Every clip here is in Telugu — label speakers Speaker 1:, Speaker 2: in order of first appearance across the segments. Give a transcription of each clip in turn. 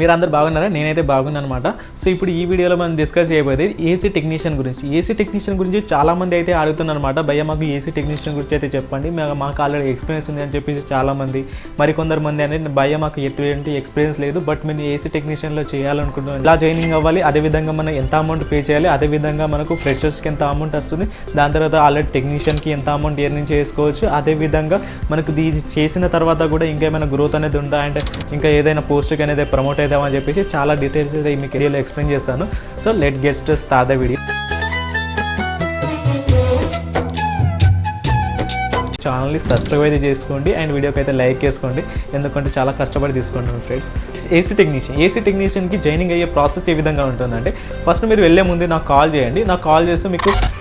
Speaker 1: మీరందరూ బాగున్నారా? నేనైతే బాగున్నాను అనమాట. సో ఇప్పుడు ఈ వీడియోలో మనం డిస్కస్ చేయబోయేది ఏసీ టెక్నీషియన్ గురించి. ఏసీ టెక్నీషియన్ గురించి చాలామంది అయితే అడుగుతున్నారు అనమాట. భయ్య మాకు ఏసీ టెక్నీషియన్ గురించి అయితే చెప్పండి, మాకు ఆల్రెడీ ఎక్స్పీరియన్స్ ఉంది అని చెప్పేసి చాలామంది. మరికొందరు అనేది భయ్య మాకు ఎటువంటి ఎక్స్పీరియన్స్ లేదు, బట్ మేము ఏసీ టెక్నీషియన్లో చేయాలనుకుంటున్నాం, ఎలా జాయినింగ్ అవ్వాలి, అదేవిధంగా మనం ఎంత అమౌంట్ పే చేయాలి, అదేవిధంగా మనకు ఫ్రెషర్స్కి ఎంత అమౌంట్ వస్తుంది, దాని తర్వాత ఆల్రెడీ టెక్నీషియన్కి ఎంత అమౌంట్ ఎర్నింగ్ చేసుకోవచ్చు, అదేవిధంగా మనకు ఇది చేసిన తర్వాత కూడా ఇంకేమైనా గ్రోత్ అనేది ఉందా, అండ్ ఇంకా ఏదైనా పోస్ట్కి అనేది ప్రమోట్ అవుతామని చెప్పేసి చాలా డీటెయిల్స్ అయితే మీ కెరియర్లో ఎక్స్ప్లెయిన్ చేస్తాను. So let get start the video. ఛానల్ని సబ్స్క్రైబ్ అయితే చేసుకోండి అండ్ వీడియోకి అయితే లైక్ చేసుకోండి, ఎందుకంటే చాలా కష్టపడి తీసుకుంటాను ఫ్రెండ్స్. ఏసీ టెక్నీషియన్కి జాయినింగ్ అయ్యే ప్రాసెస్ ఏ విధంగా ఉంటుందంటే, ఫస్ట్ మీరు వెళ్ళే ముందు నాకు కాల్ చేయండి. నాకు కాల్ చేస్తే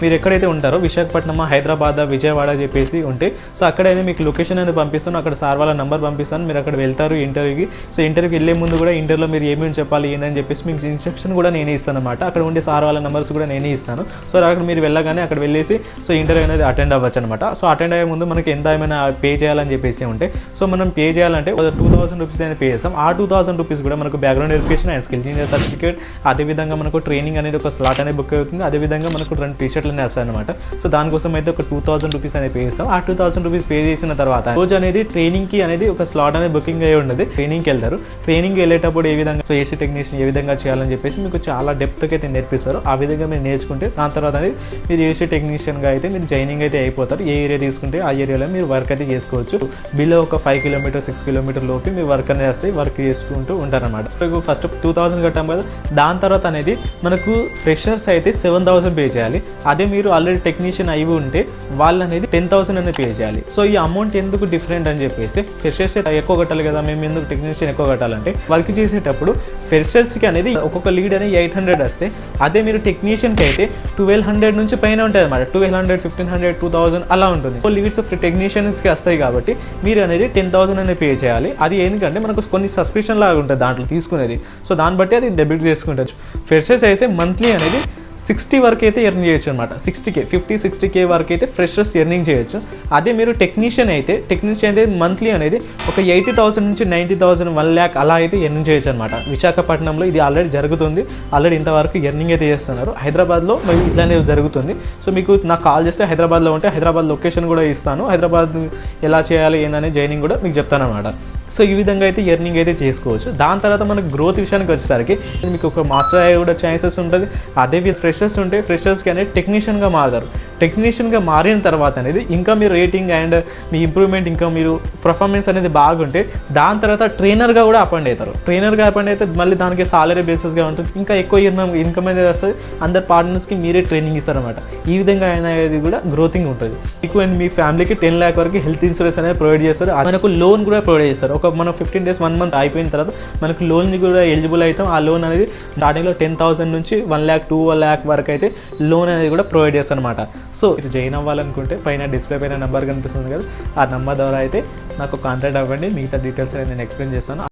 Speaker 1: మీరు ఎక్కడైతే ఉంటారో, విశాఖపట్నం, హైదరాబాద్, విజయవాడ చెప్పేసి ఉంటే, సో అక్కడైతే మీకు లొకేషన్ అనేది పంపిస్తాను, అక్కడ సార్ వాళ్ళ నెంబర్ పంపిస్తాను, మీరు అక్కడ వెళ్తారు ఇంటర్వ్యూకి. సో ఇంటర్వ్యూకి వెళ్ళే ముందు కూడా ఇంటర్వ్యూలో మీరు ఏమేమి చెప్పాలి ఏందని చెప్పేసి మీకు ఇన్స్ట్రక్షన్ కూడా నేనే ఇస్తాను అనమాట. అక్కడ ఉండే సార్ వాళ్ళ నెంబర్స్ కూడా నేనే ఇస్తాను. సో అక్కడ మీరు వెళ్ళగానే అక్కడ వెళ్ళేసి సో ఇంటర్వ్యూ అనేది అటెండ్ అవ్వచ్చు అనమాట. సో అటెండ్ అయ్యే ముందు మనకి ఎంత ఏమైనా పే చేయాలని చెప్పేసి ఉంటే, సో మనం పే చేయాలంటే 2000 రూపీస్ అనేది పే చేస్తాం. ఆ 2000 రూపీస్ కూడా మనకు background verification and skill engineer certificate, అదేవిధంగా మనకు ట్రైనింగ్ అనేది ఒక స్లాట్ అనేది బుక్ అవుతుంది, అదేవిధంగా మనకు 2 టీ-షర్ట్లు అనేవి వస్తాయి అనమాట. సో దానికోసం అయితే ఒక 2000 రూపీస్ అనేది పే చేస్తాం. ఆ 2000 రూపీస్ పే చేసిన తర్వాత రోజు అనేది ట్రైనింగ్కి అనేది ఒక స్లాట్ అనేది బుకింగ్ అయ్యి ఉండదు. ట్రైనింగ్కి వెళ్తారు. ట్రైనింగ్కి వెళ్ళేటప్పుడు ఏ విధంగా సో ఏసీ టెక్నీషియన్ ఏ విధంగా చేయాలని చెప్పేసి మీకు చాలా డెప్త్గా అయితే నేర్పిస్తారు. ఆ విధంగా మీరు నేర్చుకుంటే దాని తర్వాత అనేది మీరు ఏసీ టెక్నీషియన్గా అయితే మీరు జాయినింగ్ అయితే అయిపోతారు. ఏ ఏరియా తీసుకుంటే ఆ ఏరియాలో మీరు వర్క్ అయితే చేసుకోవచ్చు. బిలో ఒక 5 కిలోమీటర్ 6 కిలోమీటర్ లోపు మీ వర్క్ అనేది వస్తాయి, వర్క్ చేసుకుంటూ ఉంటారన్నమాట. ఫస్ట్ 2000 కట్టాం కదా, దాని తర్వాత అనేది మనకు ఫ్రెషర్స్ అయితే 7000 పే చేయాలి. అదే మీరు ఆల్రెడీ టెక్నీషియన్ అయి ఉంటే వాళ్ళు అనేది 10,000 అనేది పే చేయాలి. సో ఈ అమౌంట్ ఎందుకు డిఫరెంట్ అని చెప్పేసి, ఫ్రెషర్స్ ఎక్కువ కట్టాలి కదా, మేము ఎందుకు టెక్నీషియన్ ఎక్కువ కట్టాలంటే, వర్క్ చేసేటప్పుడు ఫ్రెషర్స్కి అనేది ఒక్కొక్క లీడ్ అనేది 800 వస్తే, అదే మీరు టెక్నీషియన్కి అయితే 1200 నుంచి పైన ఉంటుంది అనమాట. 1200, 1500, 2000 అలా ఉంటుంది. సో లీడ్స్ టెక్నీషియన్స్కి వస్తాయి కాబట్టి మీరు అనేది 10,000 అనేది పే చేయాలి. అది ఎందుకంటే మనకు కొన్ని సబ్స్క్రిప్షన్ లాగా ఉంటుంది దాంట్లో తీసుకునేది. సో దాన్ని బట్టి అది డెబిట్ చేసుకుంటారు. ఫ్రెషర్స్ అయితే మంత్లీ అనేది 60 వరకు అయితే ఎర్న్ చేయొచ్చు అనమాట. 60K 50-60K వరకు అయితే ఫ్రెషర్స్ ఎర్నింగ్ చేయొచ్చు. అదే మీరు టెక్నీషియన్ అయితే మంత్లీ అనేది ఒక 80,000 నుంచి 90,000, 1 lakh అలా అయితే ఎర్నింగ్ చేయొచ్చు అనమాట. విశాఖపట్నంలో ఇది ఆల్రెడీ జరుగుతుంది. ఆల్రెడీ ఇంతవరకు ఎర్నింగ్ అయితే చేస్తున్నారు. హైదరాబాద్లో మరి ఇట్లానే జరుగుతుంది. సో మీకు నాకు కాల్ చేస్తే హైదరాబాద్లో ఉంటే హైదరాబాద్ లొకేషన్ కూడా ఇస్తాను. హైదరాబాద్ ఎలా చేయాలి ఏందనే జాయినింగ్ కూడా మీకు చెప్తాను అనమాట. సో ఈ విధంగా అయితే ఎర్నింగ్ అయితే చేసుకోవచ్చు. దాని తర్వాత మనకు గ్రోత్ విషయానికి వచ్చేసరికి మీకు ఒక మాస్టర్ అయ్యే కూడా ఛాన్సెస్ ఉంటుంది. అదే ఫ్రెషర్స్ ఉంటే ఫ్రెషర్స్కి అనేది టెక్నీషియన్గా మారుతారు. టెక్నీషియన్గా మారిన తర్వాత అనేది ఇంకా మీరు రేటింగ్ అండ్ మీ ఇంప్రూవ్మెంట్, ఇంకా మీరు పర్ఫార్మెన్స్ అనేది బాగుంటే దాని తర్వాత ట్రైనర్గా కూడా అపాయింట్ అవుతారు. ట్రైనర్గా అపాయింట్ అయితే మళ్ళీ దానికి సాలరీ బేసిస్గా ఉంటుంది. ఇంకా ఎక్కువ ఇన్కమ్ అనేది వస్తుంది. అందరు పార్ట్నర్స్కి మీరే ట్రైనింగ్ ఇస్తారనమాట. ఈ విధంగా అనేది కూడా గ్రోతింగ్ ఉంటుంది. మీకు అండ్ మీ ఫ్యామిలీకి 10 lakh వరకు హెల్త్ ఇన్సూరెన్స్ అనేది ప్రొవైడ్ చేస్తారు. మనకు లోన్ కూడా ప్రొవైడ్ చేస్తారు. మనం 15 days 1 month అయిపోయిన తర్వాత మనకు లోన్కి కూడా ఎలిజిబుల్ అవుతాం. ఆ లోన్ అనేది స్టార్టింగ్లో 10,000 నుంచి 1 lakh 2 lakh వరకు అయితే లోన్ అనేది కూడా ప్రొవైడ్ చేస్తాను అనమాట. సో మీరు జాయిన్ అవ్వాలనుకుంటే పైన డిస్ప్లే పైన నెంబర్ కనిపిస్తుంది కదా, ఆ నెంబర్ ద్వారా అయితే నాకు కాంటాక్ట్ అవ్వండి. మిగతా డీటెయిల్స్ నేను ఎక్స్ప్లెయిన్ చేస్తాను.